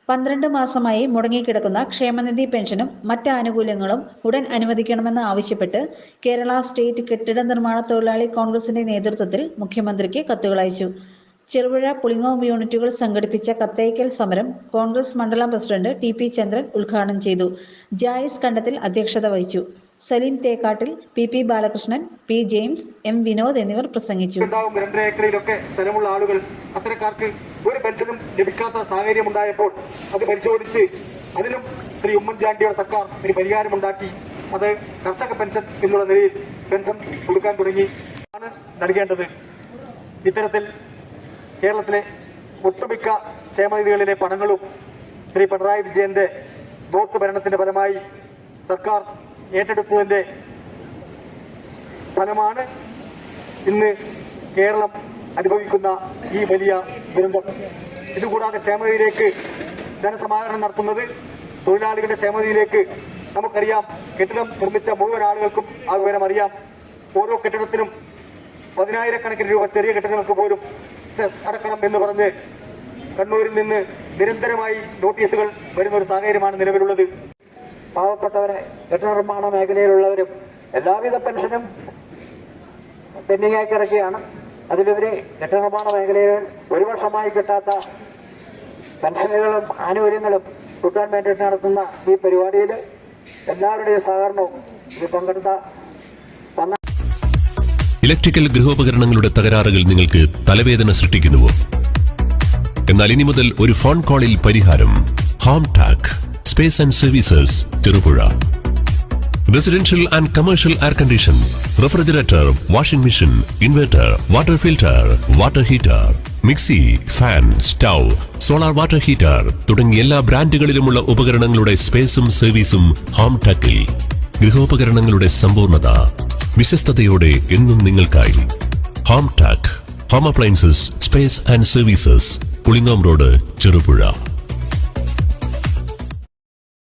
12 മാസമായി മുടങ്ങിക്കിടക്കുന്ന ക്ഷേമനിധി പെൻഷനും മറ്റ് ആനുകൂല്യങ്ങളും ഉടൻ അനുവദിക്കണമെന്ന് ആവശ്യപ്പെട്ട് കേരള സ്റ്റേറ്റ് കെട്ടിട നിർമ്മാണ തൊഴിലാളി കോൺഗ്രസിന്റെ നേതൃത്വത്തിൽ മുഖ്യമന്ത്രിക്ക് കത്തുകൾ അയച്ചു. ചെറുപുഴ പുളിങ്ങോം യൂണിറ്റുകൾ സംഘടിപ്പിച്ച കത്തയക്കൽ സമരം കോൺഗ്രസ് മണ്ഡലം പ്രസിഡന്റ് ടി.പി. ചന്ദ്രൻ ഉദ്ഘാടനം ചെയ്തു. ജായിസ് കണ്ടത്തിൽ അധ്യക്ഷത വഹിച്ചു. Saleem Thekkattil, P. Balakrishnan, P. James, M. Vinod എന്നിവർ പ്രസംഗിച്ചു. 2 ഏക്കറിലൊക്കെ സ്ഥലമുള്ള ആളുകൾ അത്തരക്കാർക്ക് ഒരു പെൻഷനും ലഭിക്കാത്ത സാഹചര്യമുണ്ടായപ്പോൾ അത് പരിശോധിച്ച് അതിനും ശ്രീ ഉമ്മൻചാണ്ടിയുടെ സർക്കാർ ഒരു പരിഹാരമുണ്ടാക്കി. അത് കർഷക പെൻഷൻ എന്നുള്ള നിലയിൽ പെൻഷൻ കൊടുക്കാൻ തുടങ്ങി ആണ് നൽകേണ്ടത്. ഇത്തരത്തിൽ കേരളത്തിലെ ഒട്ടുമിക്ക ക്ഷേമനിധികളിലെ പണങ്ങളും ശ്രീ പിണറായി വിജയന്റെ ബോട്ട് ഭരണത്തിന്റെ ഫലമായി സർക്കാർ ഏറ്റെടുത്തതിന്റെ ഫലമാണ് ഇന്ന് കേരളം അനുഭവിക്കുന്ന ഈ വലിയ ദുരന്തം. ഇതുകൂടാതെ ക്ഷേമനിധിയിലേക്ക് ധനസമാഹരണം നടത്തുന്നത് തൊഴിലാളികളുടെ ക്ഷേമനിധിയിലേക്ക് നമുക്കറിയാം. കെട്ടിടം നിർമ്മിച്ച മുഴുവൻ ആളുകൾക്കും ആ വിവരം അറിയാം. ഓരോ കെട്ടിടത്തിനും 10,000-കണക്കിന് രൂപ, ചെറിയ കെട്ടിടങ്ങൾക്ക് പോലും സെസ് അടക്കണം എന്ന് പറഞ്ഞ് കണ്ണൂരിൽ നിന്ന് നിരന്തരമായി നോട്ടീസുകൾ വരുന്ന ഒരു സാഹചര്യമാണ് നിലവിലുള്ളത്. പാവപ്പെട്ടവരെ, കെട്ടിട നിർമ്മാണ മേഖലയിലുള്ളവരും എല്ലാവിധ പെൻഷനും പെൻഡിംഗായി കിടക്കുകയാണ്. അതിലുപരി കെട്ടിട നിർമ്മാണ മേഖലയിൽ 1 വർഷമായി കിട്ടാത്ത പെൻഷനുകളും ആനുകൂല്യങ്ങളും കിട്ടാൻ വേണ്ടിയിട്ട് നടത്തുന്ന ഈ പരിപാടിയിൽ എല്ലാവരുടെയും സഹകരണവും ഇത് പങ്കെടുത്ത ഇലക്ട്രിക്കൽ ഗൃഹോപകരണങ്ങളുടെ തകരാറുകൾ നിങ്ങൾക്ക് തലവേദന സൃഷ്ടിക്കുന്നുവോ? എന്നാൽ ഇനി മുതൽ ഒരു ഫോൺ കോളിൽ പരിഹാരം. Home Tak space and services, Cherupuzha. Residential and commercial air condition, refrigerator, washing machine, inverter, water filter, water heater, mixie, fan, stove, solar water heater തുടങ്ങിയ എല്ലാ ബ്രാൻഡുകളിലുമുള്ള ഉപകരണങ്ങളുടെ സ്പേസും സർവീസും ഹോം ടാക്കിൽ. ഗൃഹോപകരണങ്ങളുടെ സമ്പൂർണ്ണത വിശ്വസ്തയോടെ എന്നും നിങ്ങൾക്കായി. Home Tak home appliances, space and services, Pulingome road, Cherupuzha.